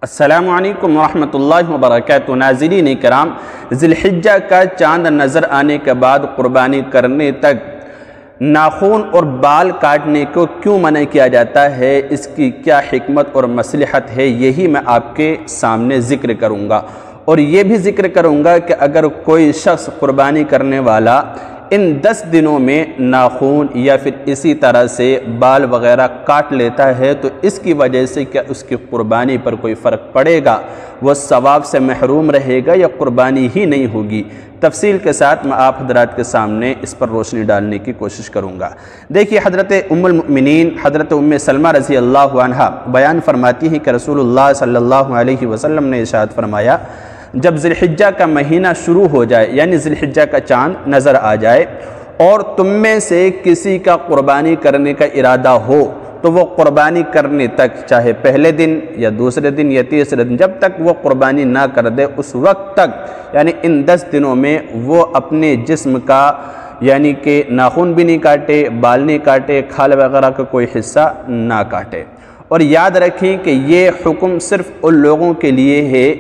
السلام علیکم ورحمۃ اللہ وبرکاتہ۔ ناظرین کرام، ذی الحجہ کا چاند نظر آنے کے بعد قربانی کرنے تک ناخن اور بال کاٹنے کو کیوں منع کیا جاتا ہے، اس کی کیا حکمت اور مصلحت ہے، یہی میں آپ کے سامنے ذکر کروں گا۔ اور یہ بھی ذکر کروں گا کہ اگر کوئی شخص قربانی کرنے والا ان 10 دنوں میں ناخن یا پھر اسی طرح سے بال وغیرہ کاٹ لیتا ہے تو اس کی وجہ سے کیا اس کی قربانی پر کوئی فرق پڑے گا، وہ ثواب سے محروم رہے گا یا قربانی ہی نہیں ہوگی؟ تفصیل کے ساتھ میں آپ حضرات کے سامنے اس پر روشنی ڈالنے کی کوشش کروں گا۔ دیکھیے، حضرت ام المؤمنین حضرت ام سلمہ رضی اللہ عنہا بیان فرماتی ہیں کہ رسول اللہ صلی اللہ علیہ وسلم نے ارشاد فرمایا، جب ذی الحجہ کا مہینہ شروع ہو جائے، یعنی ذی الحجہ کا چاند نظر آ جائے اور تم میں سے کسی کا قربانی کرنے کا ارادہ ہو تو وہ قربانی کرنے تک، چاہے پہلے دن یا دوسرے دن یا تیسرے دن، جب تک وہ قربانی نہ کر دے اس وقت تک، یعنی ان 10 دنوں میں وہ اپنے جسم کا یعنی کہ ناخن بھی نہیں کاٹے، بال نہیں کاٹے، کھال وغیرہ کا کوئی حصہ نہ کاٹے۔ اور یاد رکھیں کہ یہ حکم صرف ان لوگوں کے لیے ہے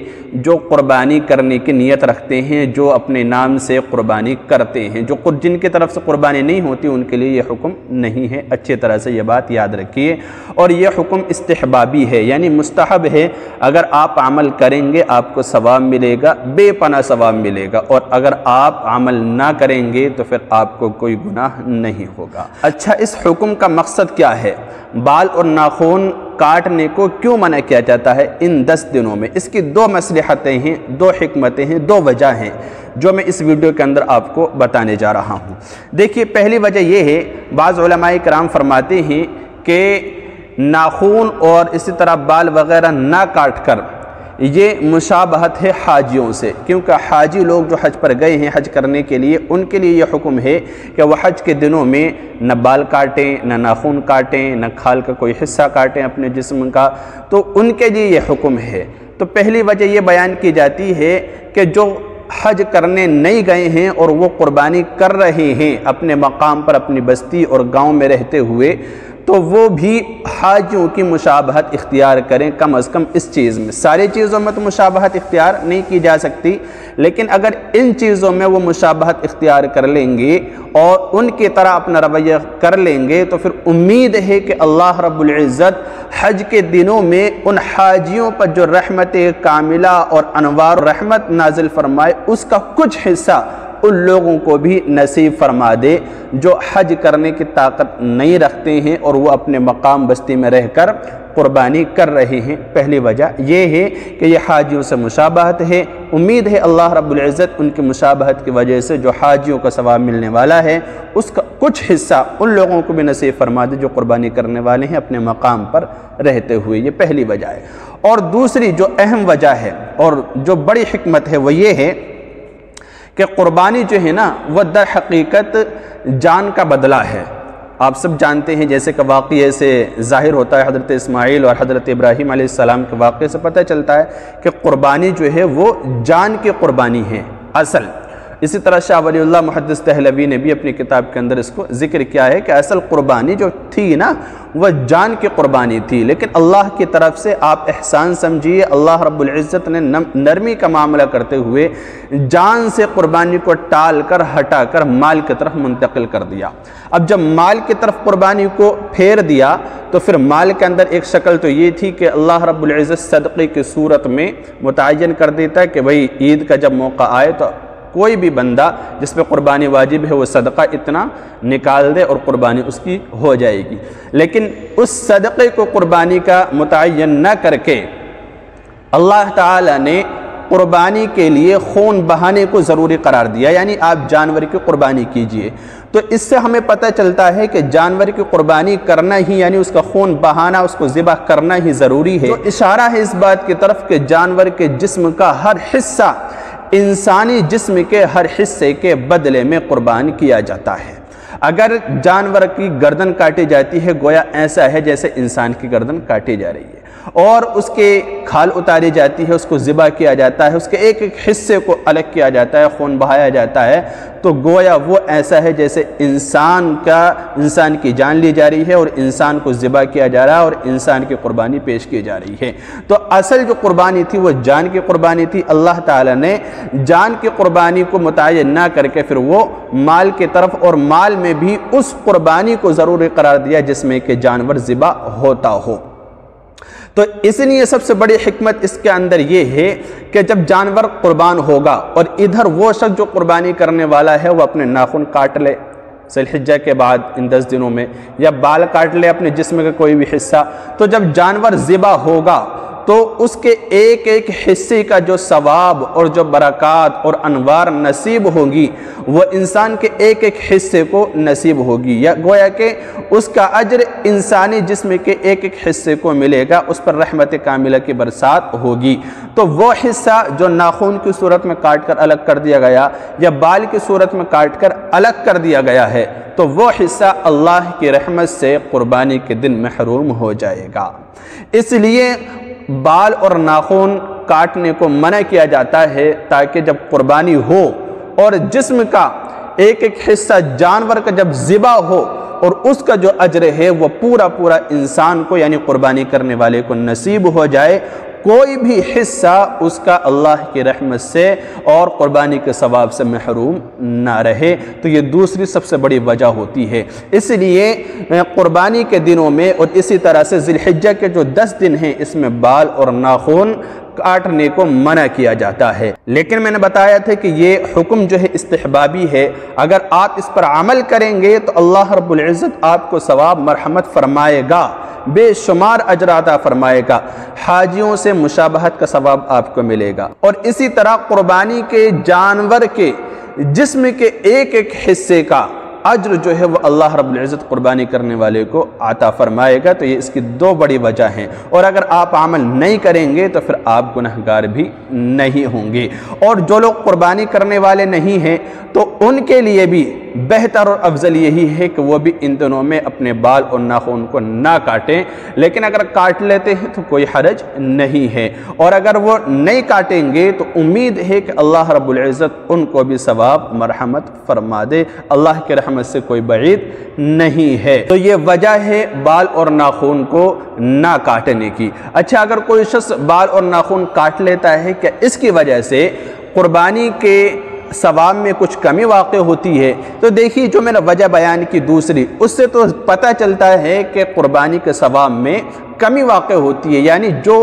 جو قربانی کرنے کی نیت رکھتے ہیں، جو اپنے نام سے قربانی کرتے ہیں۔ جن کی طرف سے قربانی نہیں ہوتی ان کے لیے یہ حکم نہیں ہے، اچھی طرح سے یہ بات یاد رکھیے۔ اور یہ حکم استحبابی ہے، یعنی مستحب ہے۔ اگر آپ عمل کریں گے آپ کو ثواب ملے گا، بے پناہ ثواب ملے گا، اور اگر آپ عمل نہ کریں گے تو پھر آپ کو کوئی گناہ نہیں ہوگا۔ اچھا، اس حکم کا مقصد کیا ہے؟ بال اور ناخن کاٹنے کو کیوں منع کیا جاتا ہے ان 10 دنوں میں؟ اس کی 2 مصلحتیں ہیں، 2 حکمتیں ہیں، 2 وجہ ہیں جو میں اس ویڈیو کے اندر آپ کو بتانے جا رہا ہوں۔ دیکھیے، پہلی وجہ یہ ہے، بعض علماء کرام فرماتے ہیں کہ ناخن اور اسی طرح بال وغیرہ نہ کاٹ کر یہ مشابہت ہے حاجیوں سے، کیونکہ حاجی لوگ جو حج پر گئے ہیں حج کرنے کے لیے، ان کے لیے یہ حکم ہے کہ وہ حج کے دنوں میں نہ بال کاٹیں، نہ ناخن کاٹیں، نہ کھال کا کوئی حصہ کاٹیں اپنے جسم کا، تو ان کے لیے یہ حکم ہے۔ تو پہلی وجہ یہ بیان کی جاتی ہے کہ جو حج کرنے نہیں گئے ہیں اور وہ قربانی کر رہے ہیں اپنے مقام پر، اپنی بستی اور گاؤں میں رہتے ہوئے، تو وہ بھی حاجیوں کی مشابہت اختیار کریں، کم از کم اس چیز میں۔ ساری چیزوں میں تو مشابہت اختیار نہیں کی جا سکتی، لیکن اگر ان چیزوں میں وہ مشابہت اختیار کر لیں گے اور ان کی طرح اپنا رویہ کر لیں گے تو پھر امید ہے کہ اللہ رب العزت حج کے دنوں میں ان حاجیوں پر جو رحمت کاملہ اور انوار رحمت نازل فرمائے، اس کا کچھ حصہ ان لوگوں کو بھی نصیب فرما دے جو حج کرنے کی طاقت نہیں رکھتے ہیں اور وہ اپنے مقام بستی میں رہ کر قربانی کر رہے ہیں۔ پہلی وجہ یہ ہے کہ یہ حاجیوں سے مشابہت ہے۔ امید ہے اللہ رب العزت ان کی مشابہت کی وجہ سے جو حاجیوں کا ثواب ملنے والا ہے اس کا کچھ حصہ ان لوگوں کو بھی نصیب فرما دے جو قربانی کرنے والے ہیں اپنے مقام پر رہتے ہوئے۔ یہ پہلی وجہ ہے۔ اور دوسری جو اہم وجہ ہے اور جو بڑی حکمت ہے وہ یہ ہے کہ قربانی جو ہے نا وہ در حقیقت جان کا بدلہ ہے۔ آپ سب جانتے ہیں، جیسے کہ واقعے سے ظاہر ہوتا ہے، حضرت اسماعیل اور حضرت ابراہیم علیہ السلام کے واقعے سے پتہ چلتا ہے کہ قربانی جو ہے وہ جان کی قربانی ہے اصل۔ اسی طرح شاہ ولی اللہ محدث دہلوی نے بھی اپنی کتاب کے اندر اس کو ذکر کیا ہے کہ اصل قربانی جو تھی نا وہ جان کی قربانی تھی، لیکن اللہ کی طرف سے آپ احسان سمجھیے، اللہ رب العزت نے نرمی کا معاملہ کرتے ہوئے جان سے قربانی کو ٹال کر ہٹا کر مال کی طرف منتقل کر دیا۔ اب جب مال کی طرف قربانی کو پھیر دیا تو پھر مال کے اندر ایک شکل تو یہ تھی کہ اللہ رب العزت صدقے کی صورت میں متعین کر دیتا ہے کہ بھئی عید کا جب موقع آئے تو کوئی بھی بندہ جس پہ قربانی واجب ہے وہ صدقہ اتنا نکال دے اور قربانی اس کی ہو جائے گی۔ لیکن اس صدقے کو قربانی کا متعین نہ کر کے اللہ تعالی نے قربانی کے لیے خون بہانے کو ضروری قرار دیا، یعنی آپ جانور کی قربانی کیجئے۔ تو اس سے ہمیں پتہ چلتا ہے کہ جانور کی قربانی کرنا ہی، یعنی اس کا خون بہانا، اس کو ذبح کرنا ہی ضروری ہے۔ تو اشارہ ہے اس بات کی طرف کہ جانور کے جسم کا ہر حصہ انسانی جسم کے ہر حصے کے بدلے میں قربان کیا جاتا ہے۔ اگر جانور کی گردن کاٹی جاتی ہے گویا ایسا ہے جیسے انسان کی گردن کاٹی جا رہی ہے، اور اس کے کھال اتاری جاتی ہے، اس کو ذبح کیا جاتا ہے، اس کے ایک ایک حصے کو الگ کیا جاتا ہے، خون بہایا جاتا ہے، تو گویا وہ ایسا ہے جیسے انسان کی جان لی جا رہی ہے اور انسان کو ذبح کیا جا رہا ہے اور انسان کی قربانی پیش کی جا رہی ہے۔ تو اصل جو قربانی تھی وہ جان کی قربانی تھی۔ اللہ تعالیٰ نے جان کی قربانی کو متعین نہ کر کے پھر وہ مال کی طرف، اور مال میں بھی اس قربانی کو ضروری قرار دیا جس میں کہ جانور ذبح ہوتا ہو۔ تو اس لیے سب سے بڑی حکمت اس کے اندر یہ ہے کہ جب جانور قربان ہوگا اور ادھر وہ شخص جو قربانی کرنے والا ہے وہ اپنے ناخن کاٹ لے ذی الحجہ کے بعد ان 10 دنوں میں، یا بال کاٹ لے اپنے جسم کا کوئی بھی حصہ، تو جب جانور ذبح ہوگا تو اس کے ایک ایک حصے کا جو ثواب اور جو برکات اور انوار نصیب ہوگی وہ انسان کے ایک ایک حصے کو نصیب ہوگی، یا گویا کہ اس کا اجر انسانی جسم کے ایک ایک حصے کو ملے گا، اس پر رحمت کاملہ کی برسات ہوگی۔ تو وہ حصہ جو ناخن کی صورت میں کاٹ کر الگ کر دیا گیا یا بال کی صورت میں کاٹ کر الگ کر دیا گیا ہے، تو وہ حصہ اللہ کی رحمت سے قربانی کے دن محروم ہو جائے گا۔ اس لیے بال اور ناخن کاٹنے کو منع کیا جاتا ہے تاکہ جب قربانی ہو اور جسم کا ایک ایک حصہ جانور کا جب ذبح ہو اور اس کا جو اجر ہے وہ پورا انسان کو یعنی قربانی کرنے والے کو نصیب ہو جائے، کوئی بھی حصہ اس کا اللہ کی رحمت سے اور قربانی کے ثواب سے محروم نہ رہے۔ تو یہ دوسری سب سے بڑی وجہ ہوتی ہے۔ اس لیے قربانی کے دنوں میں اور اسی طرح سے ذی الحجہ کے جو 10 دن ہیں اس میں بال اور ناخن کاٹنے کو منع کیا جاتا ہے۔ لیکن میں نے بتایا تھا کہ یہ حکم جو ہے استحبابی ہے، اگر آپ اس پر عمل کریں گے تو اللہ رب العزت آپ کو ثواب مرحمت فرمائے گا، بے شمار اجر عطا فرمائے گا، حاجیوں سے مشابہت کا ثواب آپ کو ملے گا، اور اسی طرح قربانی کے جانور کے جسم کے ایک ایک حصے کا اجر جو ہے وہ اللہ رب العزت قربانی کرنے والے کو عطا فرمائے گا۔ تو یہ اس کی 2 بڑی وجہ ہیں، اور اگر آپ عمل نہیں کریں گے تو پھر آپ گنہگار بھی نہیں ہوں گے۔ اور جو لوگ قربانی کرنے والے نہیں ہیں تو ان کے لیے بھی بہتر اور افضل یہی ہے کہ وہ بھی ان دنوں میں اپنے بال اور ناخن کو نہ کاٹیں، لیکن اگر کاٹ لیتے ہیں تو کوئی حرج نہیں ہے، اور اگر وہ نہیں کاٹیں گے تو امید ہے کہ اللہ رب العزت ان کو بھی ثواب مرحمت فرما دے، اللہ کے رحمت سے کوئی بعید نہیں ہے۔ تو یہ وجہ ہے بال اور ناخن کو نہ کاٹنے کی۔ اچھا، اگر کوئی شخص بال اور ناخن کاٹ لیتا ہے کیا اس کی وجہ سے قربانی کے ثواب میں کچھ کمی واقع ہوتی ہے؟ تو دیکھیے، جو میں نے وجہ بیان کی دوسری، اس سے تو پتہ چلتا ہے کہ قربانی کے ثواب میں کمی واقع ہوتی ہے، یعنی جو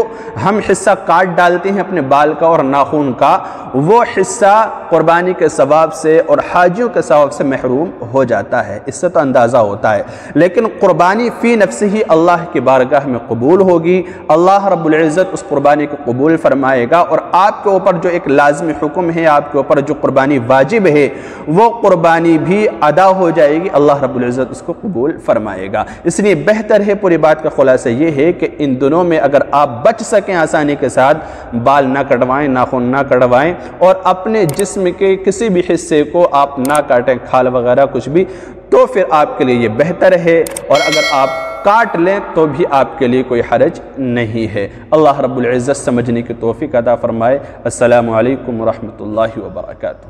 ہم حصہ کاٹ ڈالتے ہیں اپنے بال کا اور ناخن کا، وہ حصہ قربانی کے ثواب سے اور حاجیوں کے ثواب سے محروم ہو جاتا ہے، اس سے تو اندازہ ہوتا ہے۔ لیکن قربانی فی نفسہ ہی اللہ کی بارگاہ میں قبول ہوگی، اللہ رب العزت اس قربانی کو قبول فرمائے گا، اور آپ کے اوپر جو ایک لازمی حکم ہے، آپ کے اوپر جو قربانی واجب ہے، وہ قربانی بھی ادا ہو جائے گی، اللہ رب العزت اس کو قبول فرمائے گا۔ اس لیے بہتر ہے، پوری بات کا خلاصہ یہ ہے کہ ان دنوں میں اگر آپ بچ سکیں آسانی کے ساتھ، بال نہ کٹوائیں، ناخن نہ کٹوائیں، اور اپنے جسم کے کسی بھی حصے کو آپ نہ کاٹیں، کھال وغیرہ کچھ بھی، تو پھر آپ کے لیے یہ بہتر ہے، اور اگر آپ کاٹ لیں تو بھی آپ کے لیے کوئی حرج نہیں ہے۔ اللہ رب العزت سمجھنے کی توفیق عطا فرمائے۔ السلام علیکم ورحمۃ اللہ وبرکاتہ۔